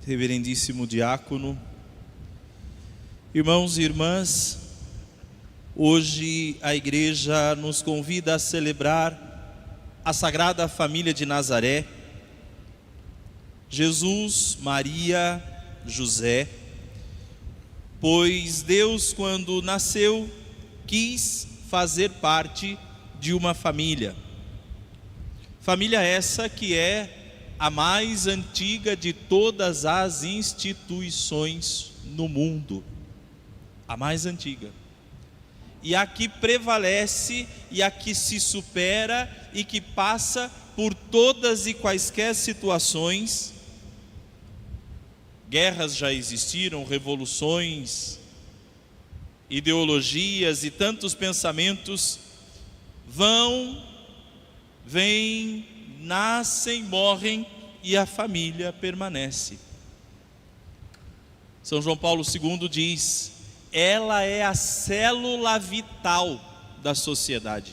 reverendíssimo diácono, irmãos e irmãs, hoje a igreja nos convida a celebrar a Sagrada Família de Nazaré, Jesus, Maria, José, pois Deus, quando nasceu, quis fazer parte de uma família. Família essa que é a mais antiga de todas as instituições no mundo, a mais antiga, e a que prevalece e a que se supera e que passa por todas e quaisquer situações. Guerras já existiram, revoluções, ideologias e tantos pensamentos vão, vêm, nascem, morrem e a família permanece. São João Paulo II diz: ela é a célula vital da sociedade.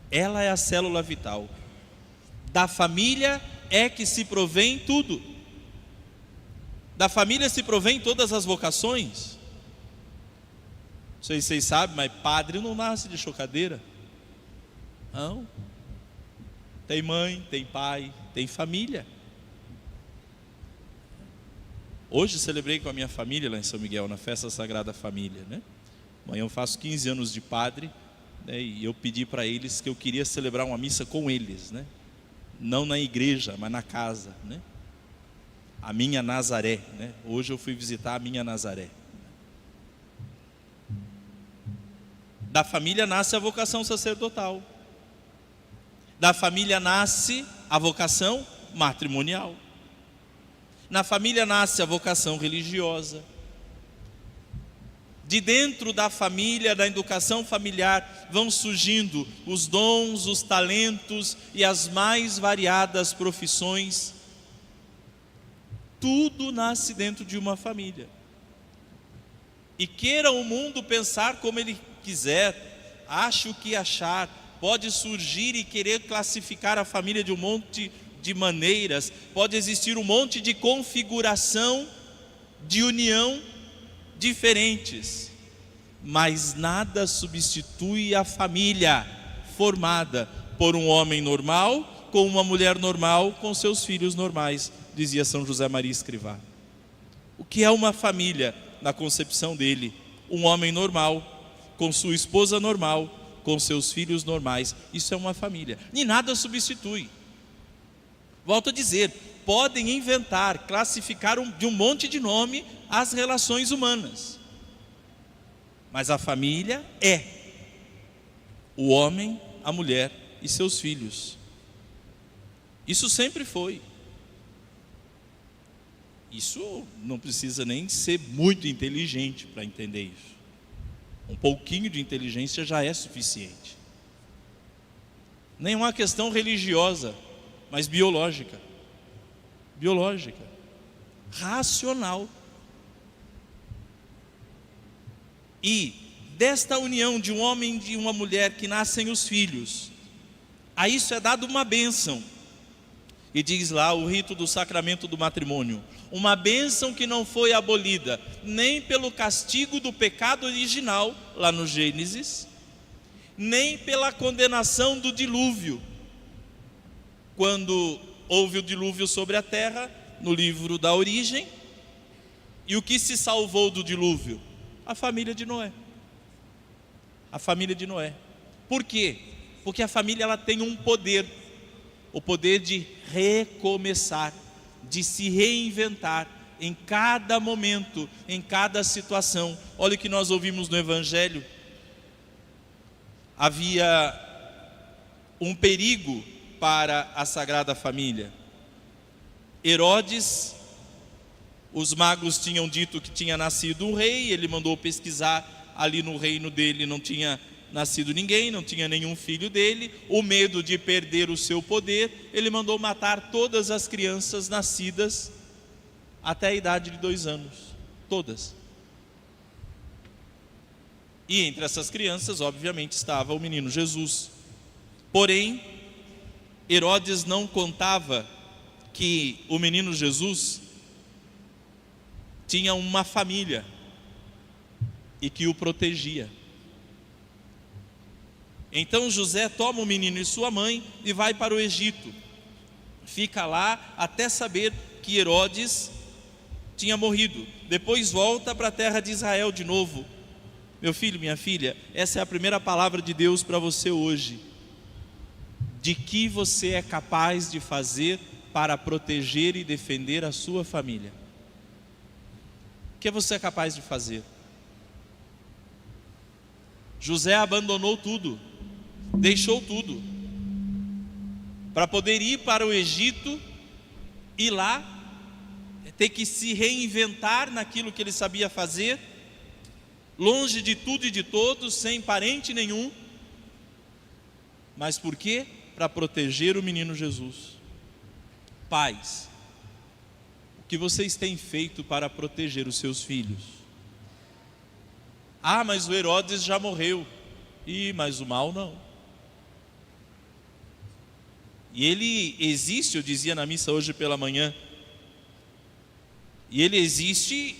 Ela é a célula vital. Da família é que se provém tudo. Da família se provém todas as vocações. Não sei se vocês sabem, mas padre não nasce de chocadeira. Não. Tem mãe, tem pai, tem família. Hoje celebrei com a minha família lá em São Miguel, na festa Sagrada Família, né? Amanhã eu faço 15 anos de padre, né? E eu pedi para eles que eu queria celebrar uma missa com eles, né? Não na igreja, mas na casa, né? A minha Nazaré, né? Hoje eu fui visitar a minha Nazaré. Da família nasce a vocação sacerdotal. Da família nasce a vocação matrimonial. Na família nasce a vocação religiosa. De dentro da família, da educação familiar, vão surgindo os dons, os talentos e as mais variadas profissões. Tudo nasce dentro de uma família. E queira o mundo pensar como ele quiser, ache o que achar, pode surgir e querer classificar a família de um monte de maneiras, pode existir um monte de configuração de união diferentes, mas nada substitui a família formada por um homem normal, com uma mulher normal, com seus filhos normais, dizia São José Maria Escrivá. O que é uma família na concepção dele? Um homem normal, com sua esposa normal, com seus filhos normais. Isso é uma família, e nada substitui. Volto a dizer, podem inventar, classificar de um monte de nome as relações humanas, mas a família é o homem, a mulher e seus filhos. Isso sempre foi. Isso não precisa nem ser muito inteligente para entender isso. Um pouquinho de inteligência já é suficiente. Nem uma questão religiosa, mas biológica, racional. E desta união de um homem e de uma mulher que nascem os filhos, a isso é dado uma bênção. E diz lá o rito do sacramento do matrimônio, uma bênção que não foi abolida nem pelo castigo do pecado original, lá no Gênesis, nem pela condenação do dilúvio, quando houve o dilúvio sobre a terra, no livro da Origem. E o que se salvou do dilúvio? A família de Noé. A família de Noé. Por quê? Porque a família ela tem um poder, o poder de recomeçar, de se reinventar em cada momento, em cada situação. Olha o que nós ouvimos no Evangelho. Havia um perigo para a Sagrada Família. Herodes, os magos tinham dito que tinha nascido um rei, ele mandou pesquisar, ali no reino dele não tinha nascido ninguém, não tinha nenhum filho dele. O medo de perder o seu poder, ele mandou matar todas as crianças nascidas até a idade de 2 anos, todas. E entre essas crianças, obviamente, estava o menino Jesus. Porém, Herodes não contava que o menino Jesus tinha uma família e que o protegia. Então José toma o menino e sua mãe e vai para o Egito. Fica lá até saber que Herodes tinha morrido. Depois volta para a terra de Israel de novo. Meu filho, minha filha, essa é a primeira palavra de Deus para você hoje. De que você é capaz de fazer para proteger e defender a sua família? O que você é capaz de fazer? José abandonou tudo, deixou tudo, para poder ir para o Egito e lá ter que se reinventar naquilo que ele sabia fazer, longe de tudo e de todos, sem parente nenhum. Mas por quê? Para proteger o menino Jesus. Pais, o que vocês têm feito para proteger os seus filhos? Ah, mas o Herodes já morreu. Mas o mal não. E ele existe, eu dizia na missa hoje pela manhã. E ele existe,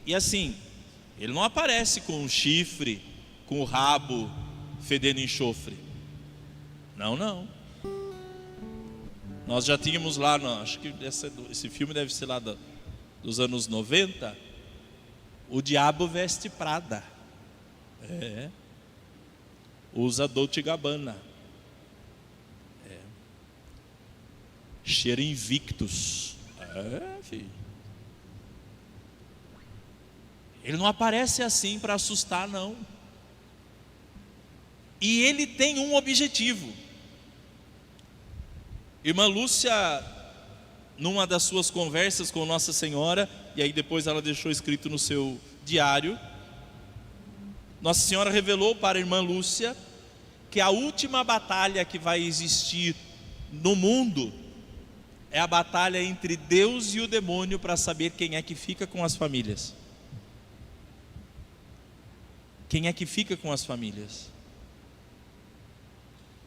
e assim, ele não aparece com um chifre, com o rabo fedendo enxofre. Não, não. Nós já tínhamos lá, acho que esse filme deve ser lá dos anos 90, O Diabo Veste Prada. Usa Dolce & Gabbana. Cheira Invictus. Filho. Ele não aparece assim para assustar, não. E ele tem um objetivo. Irmã Lúcia, numa das suas conversas com Nossa Senhora, e aí depois ela deixou escrito no seu diário, Nossa Senhora revelou para a irmã Lúcia que a última batalha que vai existir no mundo é a batalha entre Deus e o demônio para saber quem é que fica com as famílias. Quem é que fica com as famílias?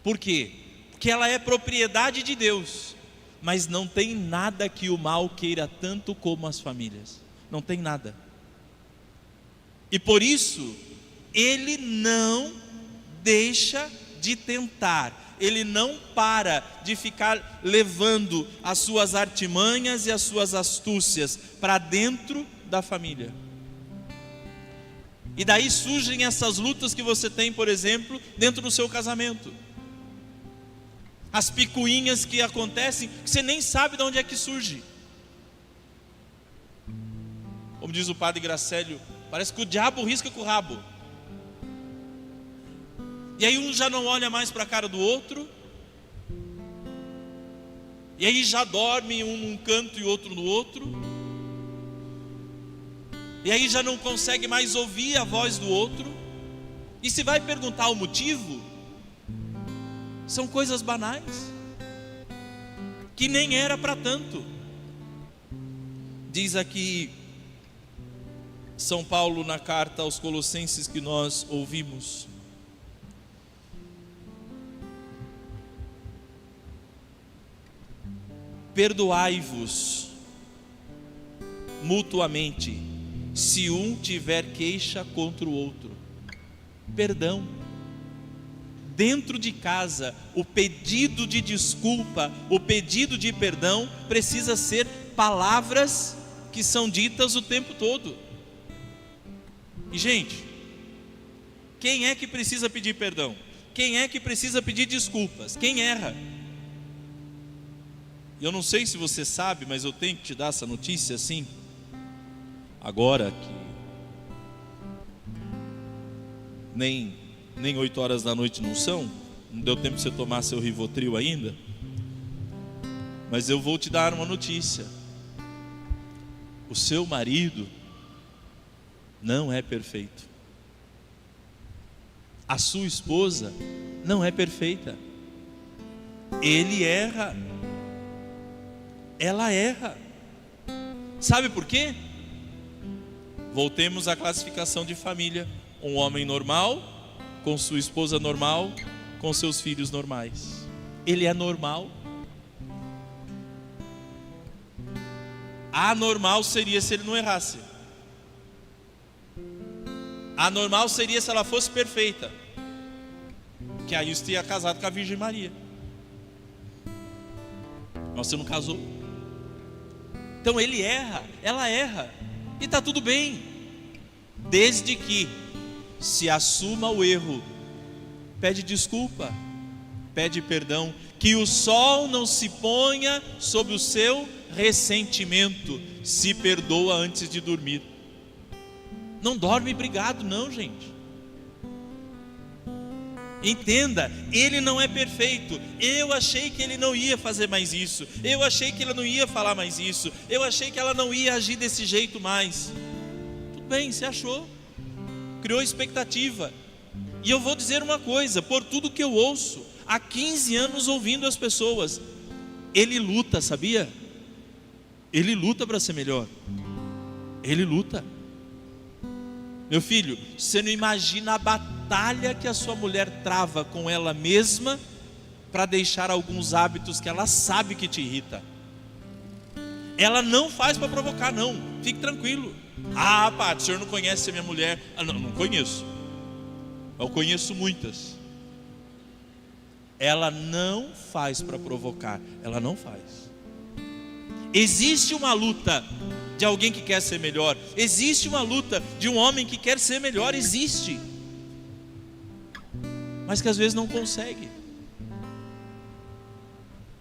Por quê? Porque ela é propriedade de Deus, mas não tem nada que o mal queira tanto como as famílias. Não tem nada. E por isso, ele não deixa de tentar, ele não para de ficar levando as suas artimanhas e as suas astúcias para dentro da família. E daí surgem essas lutas que você tem, por exemplo, dentro do seu casamento. As picuinhas que acontecem, que você nem sabe de onde é que surge. Como diz o padre Gracélio, parece que o diabo risca com o rabo. E aí um já não olha mais para a cara do outro. E aí já dorme um num canto e outro no outro. E aí já não consegue mais ouvir a voz do outro. E se vai perguntar o motivo, são coisas banais, que nem era para tanto. Diz aqui São Paulo na carta aos Colossenses que nós ouvimos: perdoai-vos mutuamente, se um tiver queixa contra o outro. Perdão. Dentro de casa, o pedido de desculpa, o pedido de perdão precisa ser palavras que são ditas o tempo todo. E gente, quem é que precisa pedir perdão? Quem é que precisa pedir desculpas? Quem erra? Eu não sei se você sabe, mas eu tenho que te dar essa notícia assim. Agora que nem 8 horas da noite não são, não deu tempo de você tomar seu Rivotril ainda, mas eu vou te dar uma notícia: o seu marido não é perfeito, a sua esposa não é perfeita, ele erra, ela erra. Sabe por quê? Voltemos à classificação de família: um homem normal, com sua esposa normal, com seus filhos normais. Ele é normal. Anormal seria se ele não errasse. A normal seria se ela fosse perfeita, que aí você ia casado com a Virgem Maria. Mas você não casou. Então ele erra, ela erra, e está tudo bem, desde que se assuma o erro, pede desculpa, pede perdão, que o sol não se ponha sobre o seu ressentimento, se perdoa antes de dormir. Não dorme brigado não, gente. Entenda, ele não é perfeito. Eu achei que ele não ia fazer mais isso, eu achei que ele não ia falar mais isso, eu achei que ela não ia agir desse jeito mais. Tudo bem, você achou, criou expectativa. E eu vou dizer uma coisa, por tudo que eu ouço, há 15 anos ouvindo as pessoas, ele luta, sabia? Ele luta para ser melhor. Ele luta. Meu filho, você não imagina a batalha que a sua mulher trava com ela mesma para deixar alguns hábitos que ela sabe que te irrita. Ela não faz para provocar não, fique tranquilo. Ah, Pátio, o senhor não conhece a minha mulher? Ah, não conheço. Eu conheço muitas. Ela não faz para provocar, ela não faz. Existe uma luta de alguém que quer ser melhor, existe uma luta de um homem que quer ser melhor, existe, mas que às vezes não consegue.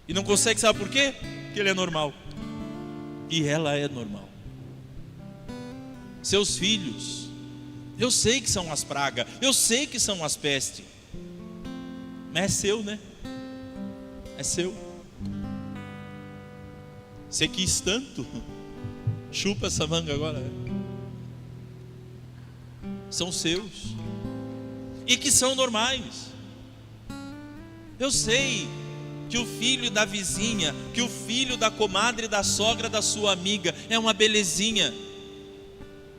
E não consegue, sabe por quê? Porque ele é normal e ela é normal. Seus filhos, eu sei que são as pragas, eu sei que são as pestes, mas é seu, né? É seu. Você quis tanto, chupa essa manga agora. São seus, e que são normais. Eu sei que o filho da vizinha, que o filho da comadre, da sogra da sua amiga é uma belezinha,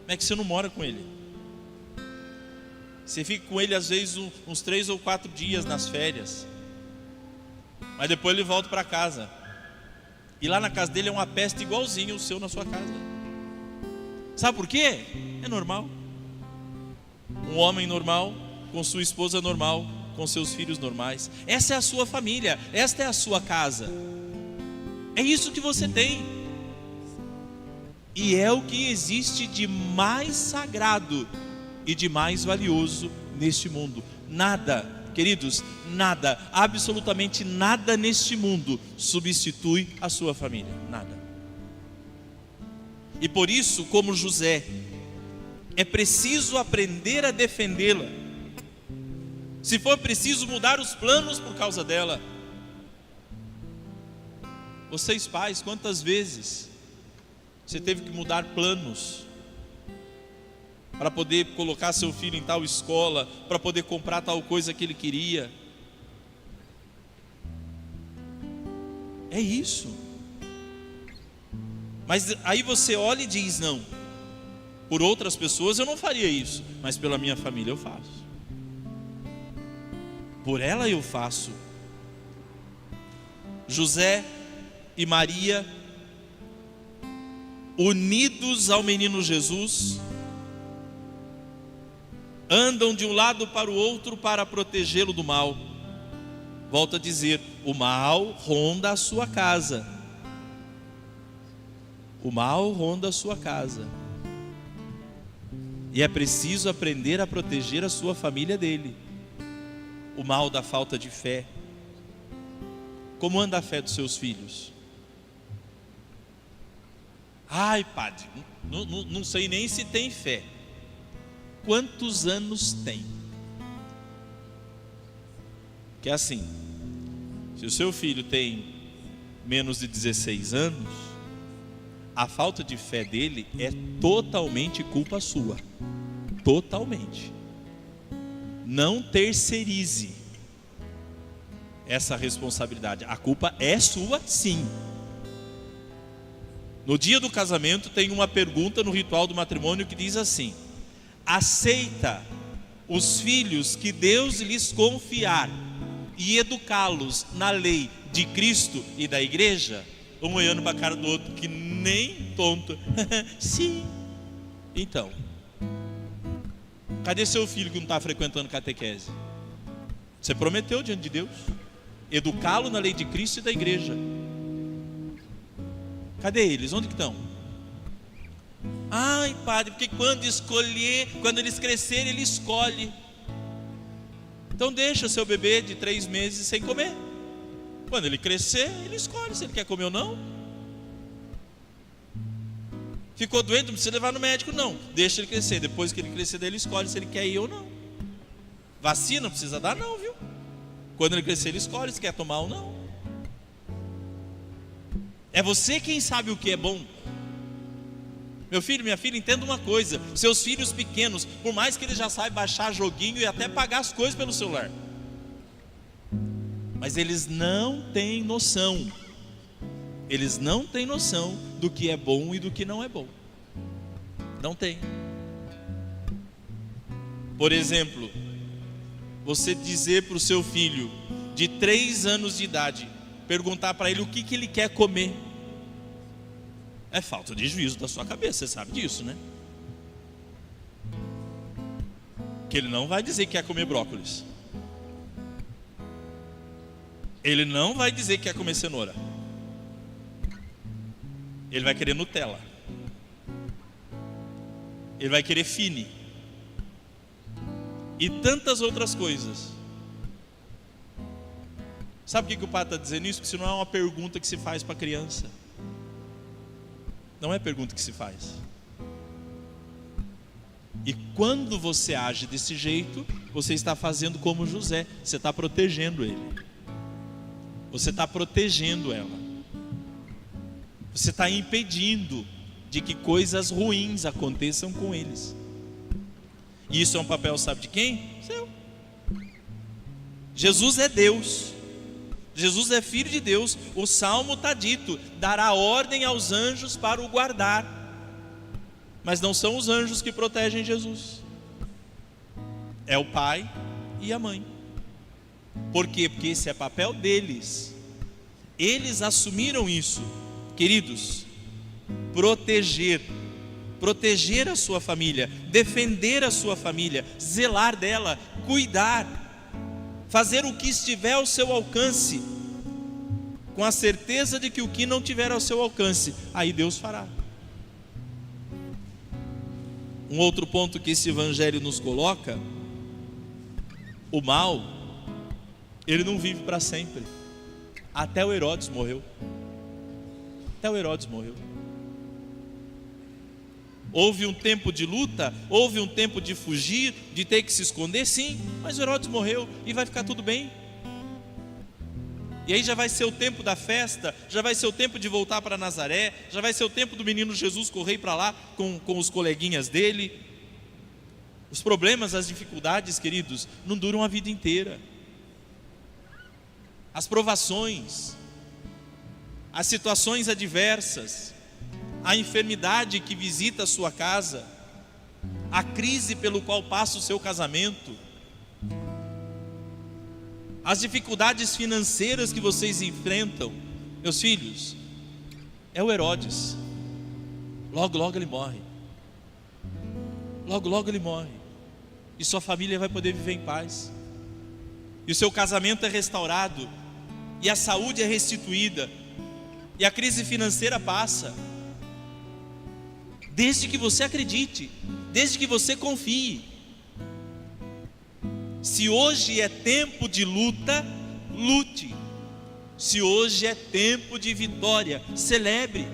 mas é que você não mora com ele. Você fica com ele às vezes uns 3 ou 4 dias nas férias, mas depois ele volta para casa, e lá na casa dele é uma peste igualzinho o seu na sua casa. Sabe por quê? É normal. Um homem normal, com sua esposa normal, com seus filhos normais. Essa é a sua família, esta é a sua casa. É isso que você tem. E é o que existe de mais sagrado e de mais valioso neste mundo. Nada, queridos, nada, absolutamente nada neste mundo substitui a sua família, nada. E por isso, como José, é preciso aprender a defendê-la. Se for preciso mudar os planos por causa dela. Vocês pais, quantas vezes você teve que mudar planos para poder colocar seu filho em tal escola, para poder comprar tal coisa que ele queria? É isso. Mas aí você olha e diz: não, por outras pessoas eu não faria isso, mas pela minha família eu faço, por ela eu faço. José e Maria, unidos ao menino Jesus, andam de um lado para o outro para protegê-lo do mal. Volto a dizer, o mal ronda a sua casa. O mal ronda a sua casa. E é preciso aprender a proteger a sua família dele. O mal da falta de fé. Como anda a fé dos seus filhos? Ai, padre, não sei nem se tem fé. Quantos anos tem? Que é assim, se o seu filho tem menos de 16 anos, a falta de fé dele é totalmente culpa sua. Totalmente. Não terceirize essa responsabilidade. A culpa é sua, sim. No dia do casamento tem uma pergunta no ritual do matrimônio que diz assim: aceita os filhos que Deus lhes confiar e educá-los na lei de Cristo e da igreja? Um olhando para a cara do outro, que nem tonto. Sim. Então, Cadê seu filho que não está frequentando catequese? Você prometeu diante de Deus educá-lo na lei de Cristo e da igreja. Cadê eles? Onde que estão? Ai, padre, porque quando eles crescerem, ele escolhe. Então deixa seu bebê de 3 meses sem comer. Quando ele crescer, ele escolhe se ele quer comer ou não. Ficou doente, não precisa levar no médico, não. Deixa ele crescer, depois que ele crescer, daí ele escolhe se ele quer ir ou não. Vacina não precisa dar não, viu? Quando ele crescer, ele escolhe se quer tomar ou não. É você quem sabe o que é bom. Meu filho, minha filha, entenda uma coisa: seus filhos pequenos, por mais que eles já saibam baixar joguinho e até pagar as coisas pelo celular, mas eles não têm noção. Eles não têm noção do que é bom e do que não é bom. Não tem. Por exemplo, você dizer para o seu filho de 3 anos de idade, perguntar para ele o que ele quer comer, é falta de juízo da sua cabeça, você sabe disso, né? Que ele não vai dizer que quer comer brócolis. Ele não vai dizer que quer comer cenoura. Ele vai querer Nutella. Ele vai querer Fini. E tantas outras coisas. Sabe por que o padre está dizendo isso? Porque isso não é uma pergunta que se faz para a criança. Não é pergunta que se faz. E quando você age desse jeito, você está fazendo como José. Você está protegendo ele. Você está protegendo ela. Você está impedindo de que coisas ruins aconteçam com eles. E isso é um papel, sabe de quem? Seu. Jesus é Deus. Jesus é filho de Deus. O salmo está dito: dará ordem aos anjos para o guardar. Mas não são os anjos que protegem Jesus. É o pai e a mãe. Por quê? Porque esse é papel deles. Eles assumiram isso. Queridos, proteger a sua família, defender a sua família, zelar dela, cuidar, fazer o que estiver ao seu alcance, com a certeza de que o que não tiver ao seu alcance, aí Deus fará. Um outro ponto que esse evangelho nos coloca: o mal, ele não vive para sempre. Até o Herodes morreu. Até o Herodes morreu. Houve um tempo de luta, houve um tempo de fugir, de ter que se esconder, sim, mas o Herodes morreu e vai ficar tudo bem. E aí já vai ser o tempo da festa, já vai ser o tempo de voltar para Nazaré, já vai ser o tempo do menino Jesus correr para lá com os coleguinhas dele. Os problemas, as dificuldades, queridos, não duram a vida inteira. As provações, as situações adversas, a enfermidade que visita a sua casa, a crise pelo qual passa o seu casamento, as dificuldades financeiras que vocês enfrentam, meus filhos, é o Herodes. Logo, logo ele morre. Logo, logo ele morre. E sua família vai poder viver em paz. E o seu casamento é restaurado. E a saúde é restituída. E a crise financeira passa. Desde que você acredite, desde que você confie. Se hoje é tempo de luta, lute. Se hoje é tempo de vitória, celebre.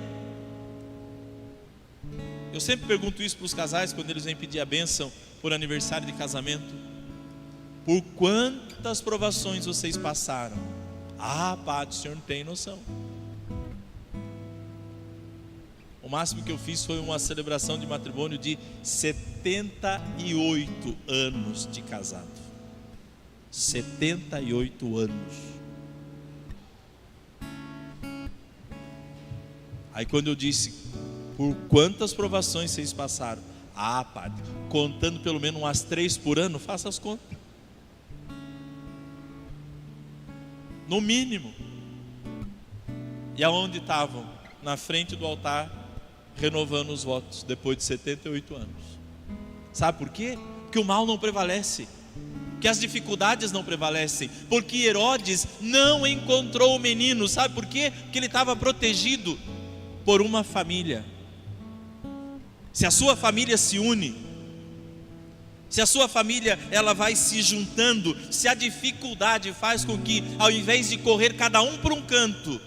Eu sempre pergunto isso para os casais quando eles vêm pedir a bênção por aniversário de casamento: por quantas provações vocês passaram? Ah, padre, o senhor não tem noção. O máximo que eu fiz foi uma celebração de matrimônio de 78 anos de casado. 78 anos. Aí quando eu disse: por quantas provações vocês passaram? Ah, padre, contando pelo menos umas 3 por ano, faça as contas. No mínimo. E aonde estavam? Na frente do altar, renovando os votos, depois de 78 anos. Sabe por quê? que o mal não prevalece, que as dificuldades não prevalecem, porque Herodes não encontrou o menino. Sabe por quê? Porque ele estava protegido por uma família. Se a sua família se une, se a sua família ela vai se juntando, se a dificuldade faz com que, ao invés de correr cada um para um canto,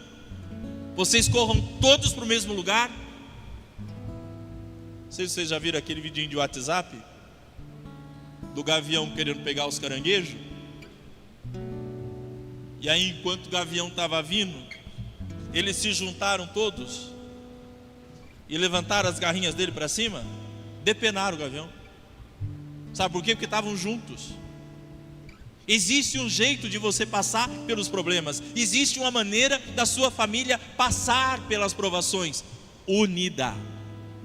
vocês corram todos para o mesmo lugar. Não sei se vocês já viram aquele vidinho de WhatsApp do gavião querendo pegar os caranguejos. E aí, enquanto o gavião estava vindo, eles se juntaram todos e levantaram as garrinhas dele para cima, depenaram o gavião. Sabe por quê? Porque estavam juntos. Existe um jeito de você passar pelos problemas, existe uma maneira da sua família passar pelas provações: unida,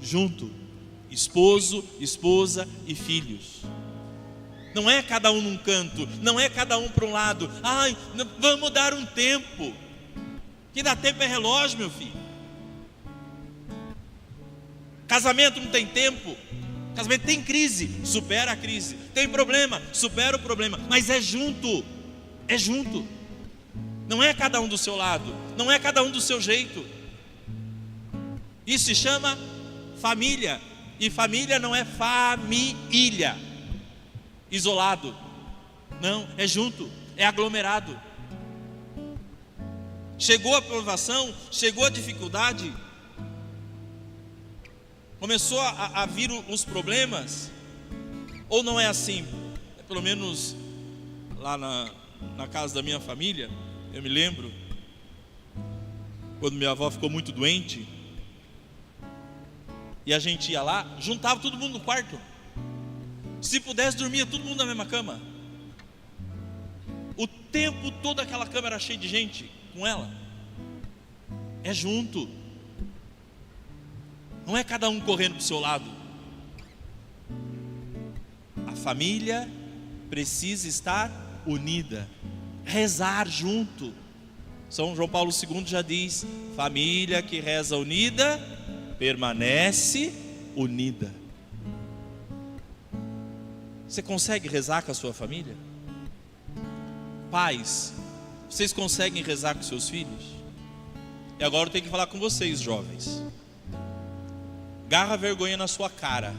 junto, esposo, esposa e filhos. Não é cada um num canto, não é cada um para um lado. Ai, vamos dar um tempo. Que dá tempo é relógio, meu filho. Casamento não tem tempo. Casamento tem crise, supera a crise. Tem problema, supera o problema. Mas é junto, é junto. Não é cada um do seu lado, não é cada um do seu jeito. Isso se chama família. E família não é família, isolado. Não, é junto, é aglomerado. Chegou a provação, chegou a dificuldade, começou a vir os problemas. Ou não é assim? Pelo menos lá na casa da minha família, eu me lembro, quando minha avó ficou muito doente, e a gente ia lá, juntava todo mundo no quarto. Se pudesse, dormia todo mundo na mesma cama. O tempo todo aquela cama era cheia de gente com ela. É junto. Não é cada um correndo para o seu lado. A família precisa estar unida, rezar junto. São João Paulo II já diz: família que reza unida, permanece unida. Você consegue rezar com a sua família? Pais, vocês conseguem rezar com seus filhos? E agora eu tenho que falar com vocês, jovens. Garra a vergonha na sua cara.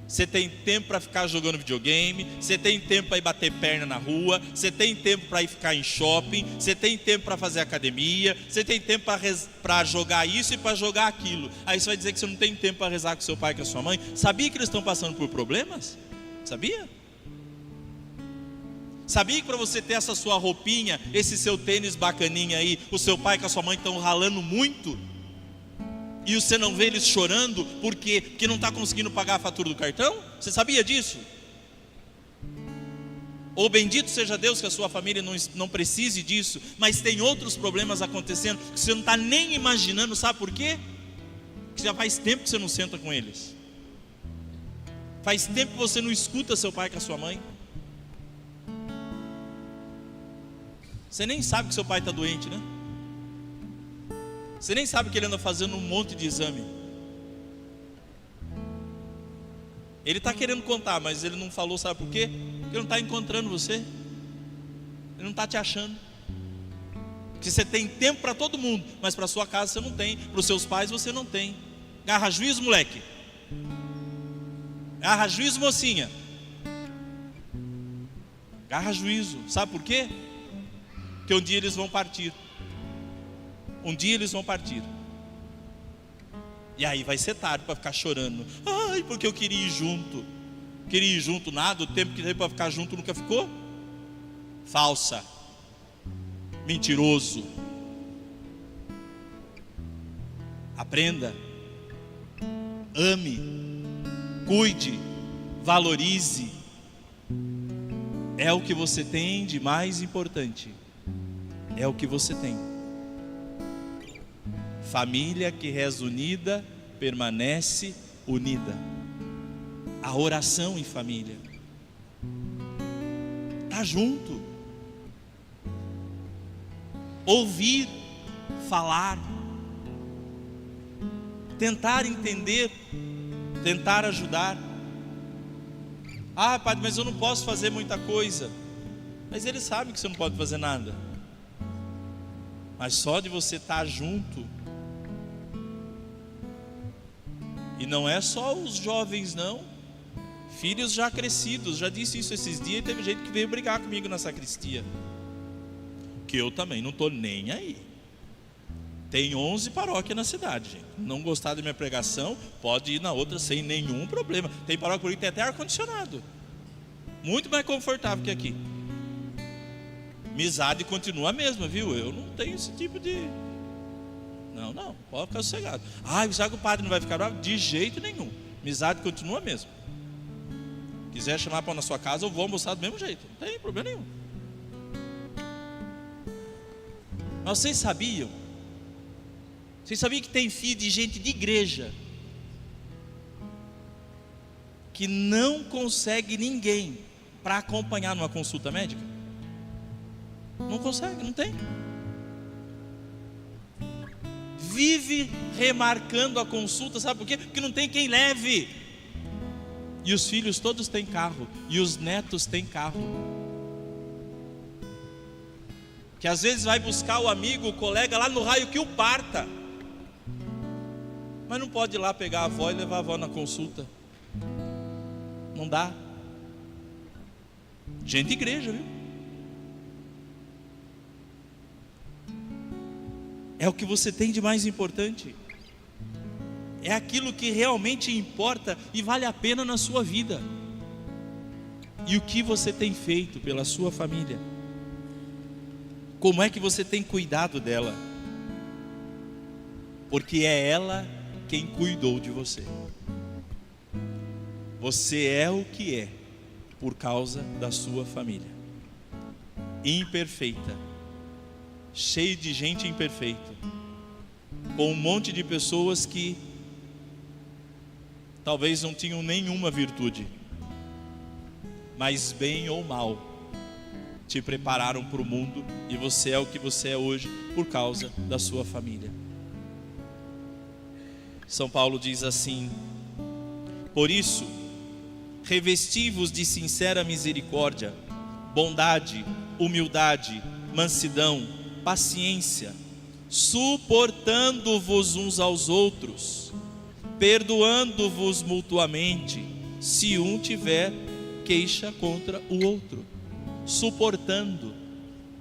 Você tem tempo para ficar jogando videogame, você tem tempo para ir bater perna na rua, você tem tempo para ir ficar em shopping, você tem tempo para fazer academia, você tem tempo para jogar isso e para jogar aquilo. Aí você vai dizer que você não tem tempo para rezar com seu pai e com a sua mãe? Sabia que eles estão passando por problemas? Sabia? Sabia que para você ter essa sua roupinha, esse seu tênis bacaninha aí, o seu pai e a sua mãe estão ralando muito? E você não vê eles chorando porque não está conseguindo pagar a fatura do cartão? Você sabia disso? Ou bendito seja Deus que a sua família não precise disso, mas tem outros problemas acontecendo que você não está nem imaginando. Sabe por quê? Porque já faz tempo que você não senta com eles. Faz tempo que você não escuta seu pai com a sua mãe. Você nem sabe que seu pai está doente, né? Você nem sabe que ele anda fazendo um monte de exame. Ele está querendo contar, mas ele não falou, sabe por quê? Porque ele não está encontrando você. Ele não está te achando. Porque você tem tempo para todo mundo, mas para sua casa você não tem, para os seus pais você não tem. Garra juízo, moleque. Garra juízo, mocinha. Garra juízo. Sabe por quê? Porque um dia eles vão partir. Um dia eles vão partir. E aí vai ser tarde para ficar chorando. Ai, porque eu queria ir junto. Queria ir junto nada, o tempo que teve para ficar junto nunca ficou. Falsa. Mentiroso. Aprenda. Ame. Cuide. Valorize. É o que você tem de mais importante. É o que você tem. Família que reza unida, permanece unida. A oração em família. Tá junto. Ouvir, falar. Tentar entender, tentar ajudar. Ah, padre, mas eu não posso fazer muita coisa. Mas ele sabe que você não pode fazer nada. Mas só de você estar junto. E não é só os jovens não, filhos já crescidos. Já disse isso esses dias e teve gente que veio brigar comigo na sacristia, que eu também não estou nem aí. Tem 11 paróquias na cidade, gente. Não gostar da minha pregação, pode ir na outra sem nenhum problema. Tem paróquia por aí que tem até ar-condicionado, muito mais confortável que aqui. Amizade continua a mesma, viu? Eu não tenho esse tipo de... Não, pode ficar sossegado. Ah, será que o padre não vai ficar bravo? De jeito nenhum. Amizade continua a mesma. Quiser chamar para na sua casa, eu vou almoçar do mesmo jeito. Não tem problema nenhum. Mas vocês sabiam que tem filho de gente de igreja que não consegue ninguém para acompanhar numa consulta médica? Não consegue, não tem. Vive remarcando a consulta, sabe por quê? Porque não tem quem leve. E os filhos todos têm carro, e os netos têm carro. Que às vezes vai buscar o amigo, o colega lá no raio que o parta, mas não pode ir lá pegar a avó e levar a avó na consulta. Não dá. Gente de igreja, viu? É o que você tem de mais importante. É aquilo que realmente importa e vale a pena na sua vida. E o que você tem feito pela sua família? Como é que você tem cuidado dela? Porque é ela quem cuidou de você. Você é o que é por causa da sua família. Imperfeita, cheio de gente imperfeita, com um monte de pessoas que talvez não tinham nenhuma virtude, mas bem ou mal te prepararam para o mundo, e você é o que você é hoje por causa da sua família. São Paulo diz assim: por isso, revesti-vos de sincera misericórdia, bondade, humildade, mansidão, paciência, suportando-vos uns aos outros, perdoando-vos mutuamente, se um tiver queixa contra o outro. Suportando.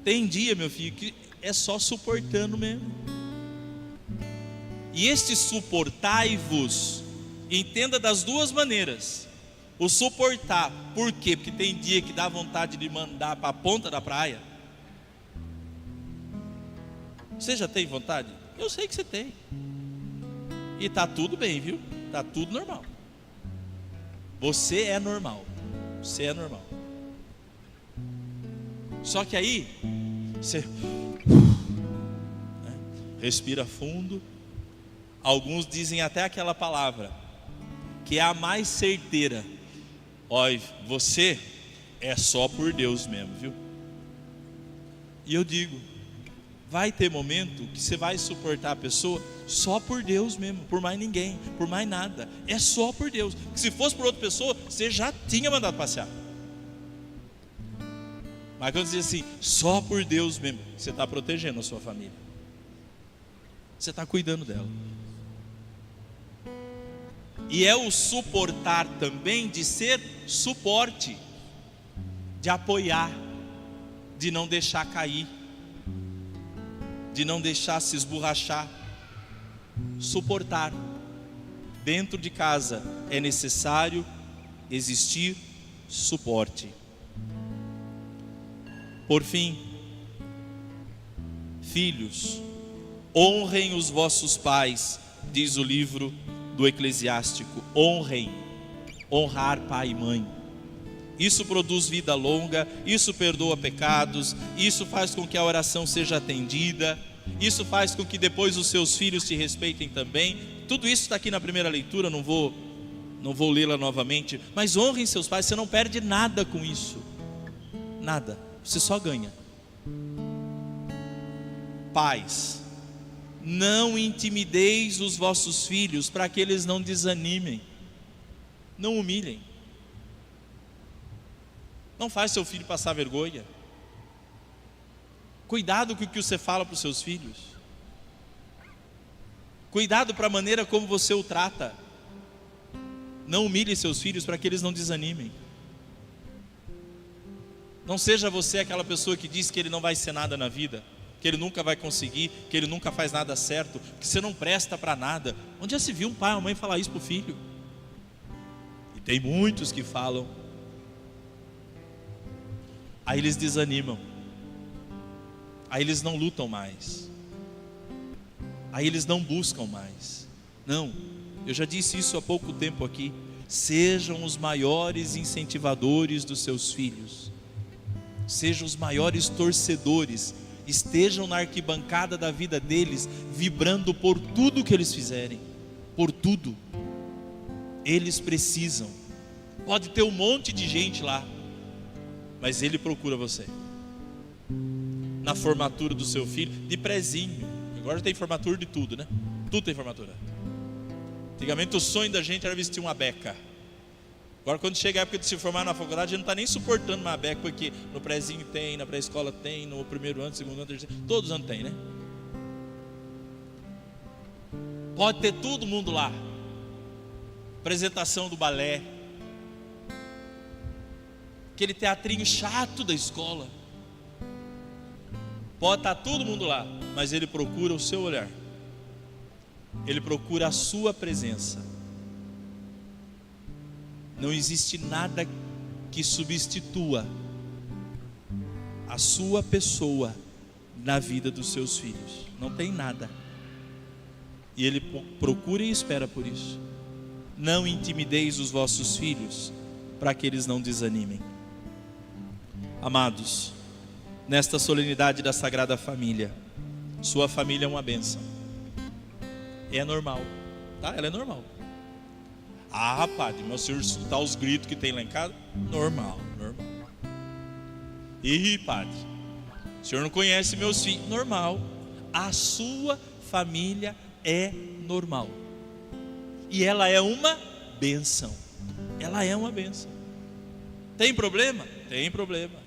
Tem dia, meu filho, que é só suportando mesmo. E este suportai-vos, entenda das duas maneiras. O suportar, por quê? Porque tem dia que dá vontade de mandar para a ponta da praia. Você já tem vontade? Eu sei que você tem. E está tudo bem, viu? Está tudo normal. Você é normal. Você é normal. Só que aí você respira fundo. Alguns dizem até aquela palavra que é a mais certeira: olha, você é só por Deus mesmo, viu? E eu digo, vai ter momento que você vai suportar a pessoa só por Deus mesmo, por mais ninguém, por mais nada. É só por Deus. Que se fosse por outra pessoa, você já tinha mandado passear. Mas quando diz assim, só por Deus mesmo, você está protegendo a sua família, você está cuidando dela. E é o suportar também de ser suporte, de apoiar, de não deixar cair, de não deixar se esborrachar. Suportar. Dentro de casa é necessário existir suporte. Por fim, filhos, honrem os vossos pais, diz o livro do Eclesiástico. Honrem, honrar pai e mãe. Isso produz vida longa, isso perdoa pecados, isso faz com que a oração seja atendida, isso faz com que depois os seus filhos te respeitem também. Tudo isso está aqui na primeira leitura, não vou lê-la novamente. Mas honrem seus pais, você não perde nada com isso, nada, você só ganha. Pais, não intimideis os vossos filhos para que eles não desanimem, não humilhem. Não faz seu filho passar vergonha. Cuidado com o que você fala para os seus filhos. Cuidado para a maneira como você o trata. Não humilhe seus filhos para que eles não desanimem. Não seja você aquela pessoa que diz que ele não vai ser nada na vida, que ele nunca vai conseguir, que ele nunca faz nada certo, que você não presta para nada. Onde já se viu um pai ou uma mãe falar isso para o filho? E tem muitos que falam. Aí eles desanimam. Aí eles não lutam mais. Aí eles não buscam mais. Não, eu já disse isso há pouco tempo aqui. Sejam os maiores incentivadores dos seus filhos. Sejam os maiores torcedores. Estejam na arquibancada da vida deles, vibrando por tudo que eles fizerem. Por tudo. Eles precisam. Pode ter um monte de gente lá, mas ele procura você. Na formatura do seu filho, de prezinho. Agora tem formatura de tudo, né? Tudo tem formatura. Antigamente o sonho da gente era vestir uma beca. Agora quando chega a época de se formar na faculdade, a gente não está nem suportando uma beca, porque no prezinho tem, na pré-escola tem, no primeiro ano, segundo ano, terceiro, todos os anos tem, né? Pode ter todo mundo lá. Apresentação do balé. Aquele teatrinho chato da escola. Pode estar todo mundo lá, mas ele procura o seu olhar. Ele procura a sua presença. Não existe nada que substitua a sua pessoa na vida dos seus filhos. Não tem nada. E ele procura e espera por isso. Não intimideis os vossos filhos, para que eles não desanimem. Amados, nesta solenidade da Sagrada Família, sua família é uma bênção. É normal, tá? Ela é normal. Ah, padre, mas o senhor escutar os gritos que tem lá em casa? Normal, normal. Ih, padre, o senhor não conhece meus filhos? Normal. A sua família é normal. E ela é uma bênção. Ela é uma bênção. Tem problema? Tem problema.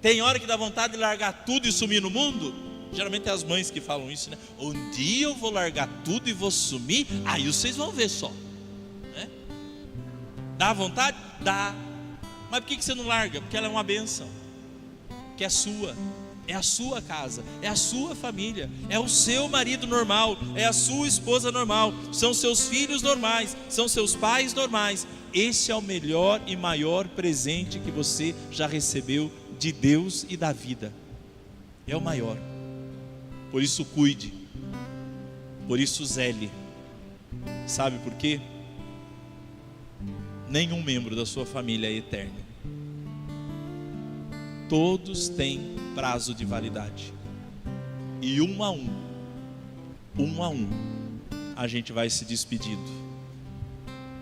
Tem hora que dá vontade de largar tudo e sumir no mundo? Geralmente é as mães que falam isso, né? Um dia eu vou largar tudo e vou sumir, aí vocês vão ver só, né? Dá vontade? Dá. Mas por que você não larga? Porque ela é uma bênção, que é sua. É a sua casa, é a sua família, é o seu marido normal, é a sua esposa normal, são seus filhos normais, são seus pais normais. Esse é o melhor e maior presente que você já recebeu de Deus e da vida. É o maior. Por isso cuide, por isso zele. Sabe por quê? Nenhum membro da sua família é eterno. Todos têm prazo de validade. E um a um, a gente vai se despedindo.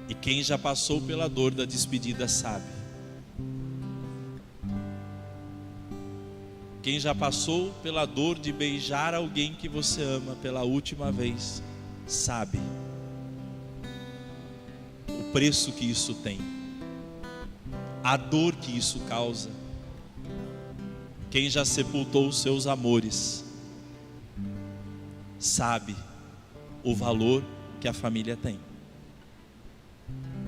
E quem já passou pela dor da despedida sabe. Quem já passou pela dor de beijar alguém que você ama pela última vez, sabe o preço que isso tem, a dor que isso causa. Quem já sepultou os seus amores, sabe o valor que a família tem.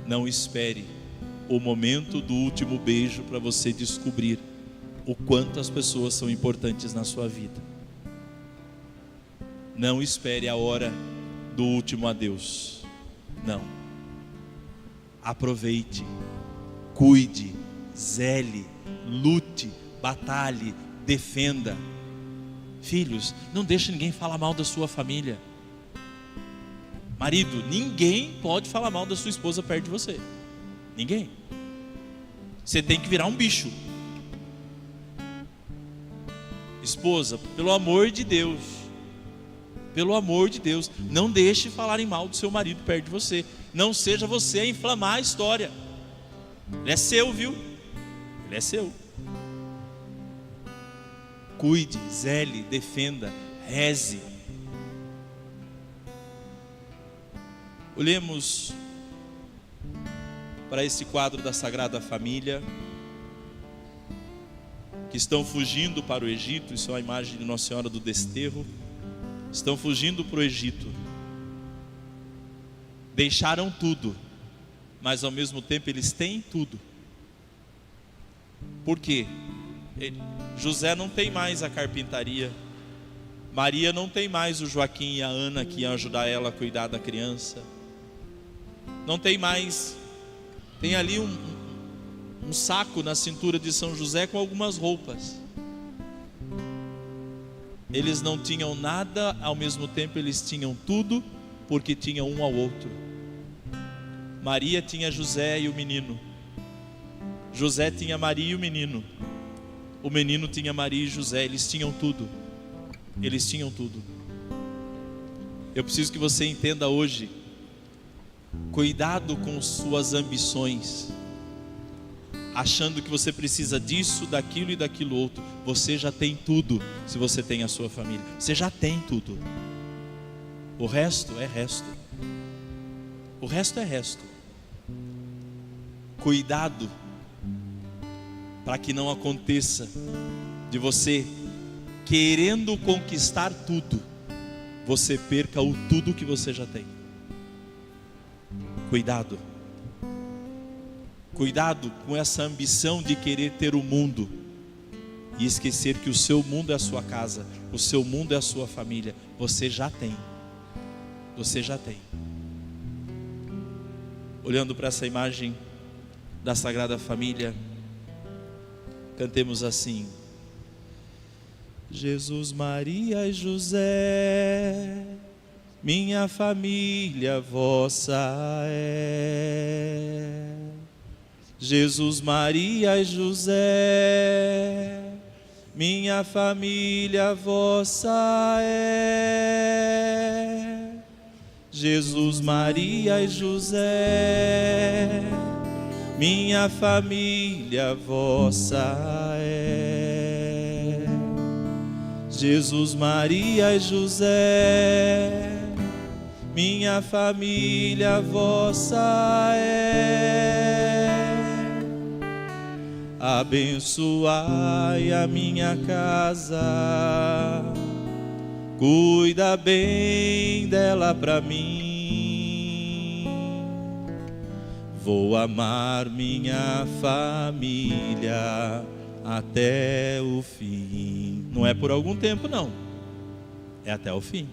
Não espere o momento do último beijo para você descobrir o quanto as pessoas são importantes na sua vida. Não espere a hora do último adeus. Não. Aproveite, cuide, zele, lute, batalhe, defenda. Filhos, não deixe ninguém falar mal da sua família. Marido, ninguém pode falar mal da sua esposa perto de você. Ninguém. Você tem que virar um bicho. Esposa, pelo amor de Deus, não deixe falarem mal do seu marido perto de você. Não seja você a inflamar a história. Ele é seu, viu? Ele é seu. Cuide, zele, defenda, reze. Olhemos para esse quadro da Sagrada Família, que estão fugindo para o Egito. Isso é uma imagem de Nossa Senhora do Desterro. Estão fugindo para o Egito. Deixaram tudo, mas ao mesmo tempo eles têm tudo. Por quê? José não tem mais a carpintaria, Maria não tem mais o Joaquim e a Ana que iam ajudar ela a cuidar da criança. Não tem mais. Tem ali um saco na cintura de São José com algumas roupas. Eles não tinham nada, ao mesmo tempo eles tinham tudo, porque tinham um ao outro. Maria tinha José e o menino. José tinha Maria e o menino. O menino tinha Maria e José. Eles tinham tudo. Eles tinham tudo. Eu preciso que você entenda hoje: cuidado com suas ambições, achando que você precisa disso, daquilo e daquilo outro. Você já tem tudo. Se você tem a sua família, você já tem tudo. O resto é resto. O resto é resto. Cuidado para que não aconteça de você, querendo conquistar tudo, você perca o tudo que você já tem. Cuidado. Cuidado com essa ambição de querer ter o mundo e esquecer que o seu mundo é a sua casa, o seu mundo é a sua família. Você já tem. Você já tem. Olhando para essa imagem da Sagrada Família, cantemos assim: Jesus, Maria e José, minha família vossa é. Jesus, Maria e José, minha família vossa é. Jesus, Maria e José, minha família vossa é. Jesus, Maria e José, minha família vossa é. Abençoai a minha casa, cuida bem dela pra mim. Vou amar minha família até o fim. Não é por algum tempo, não. É até o fim.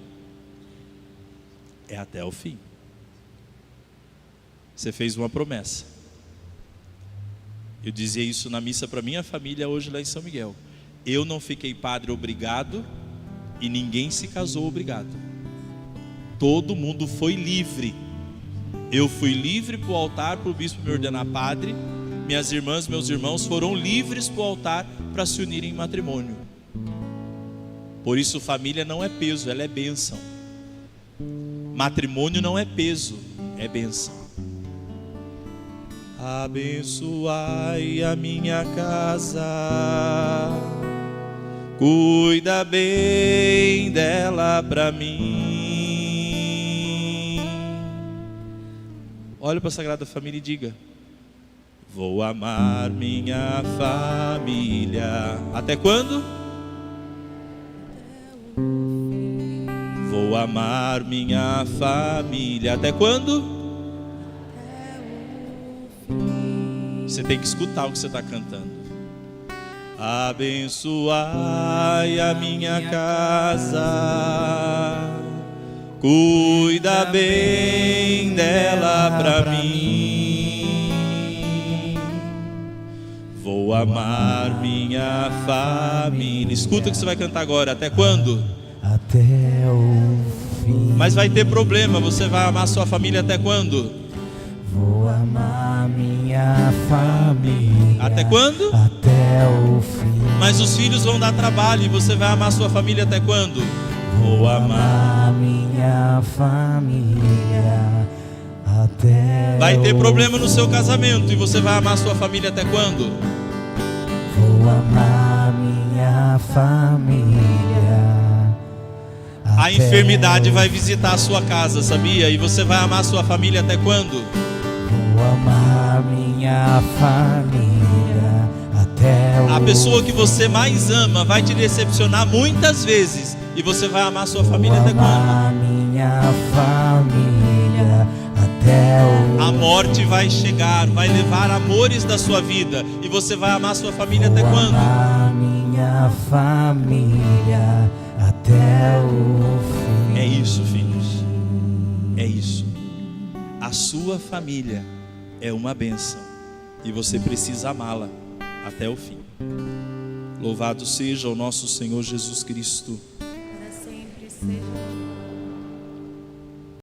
É até o fim. Você fez uma promessa. Eu dizia isso na missa para minha família hoje lá em São Miguel. Eu não fiquei padre obrigado e ninguém se casou obrigado. Todo mundo foi livre. Eu fui livre para o altar para o bispo me ordenar padre. Minhas irmãs, meus irmãos foram livres para o altar para se unirem em matrimônio. Por isso família não é peso, ela é bênção. Matrimônio não é peso, é bênção. Abençoai a minha casa, cuida bem dela pra mim. Olha para a Sagrada Família e diga: vou amar minha família. Até quando? Vou amar minha família. Até quando? Você tem que escutar o que você está cantando. Abençoai a minha casa, cuida bem dela pra mim. Vou amar minha família. Escuta o que você vai cantar agora. Até quando? Até o fim. Mas vai ter problema. Você vai amar sua família até quando? Vou amar minha família. Até quando? Até o fim. Mas os filhos vão dar trabalho e você vai amar sua família até quando? Vou amar minha família até. Vai ter problema no seu casamento e você vai amar sua família até quando? Vou amar minha família. A enfermidade vai visitar a sua casa, sabia? E você vai amar sua família até quando? Vou amar minha família até o A pessoa que você mais ama vai te decepcionar muitas vezes, e você vai amar sua família até Vou amar quando? minha família até o A morte vai chegar, vai levar amores da sua vida, e você vai amar sua família até Vou quando? amar minha família até o fim. É isso, filhos. É isso. A sua família é uma bênção, e você precisa amá-la até o fim. Louvado seja o nosso Senhor Jesus Cristo. Para sempre seja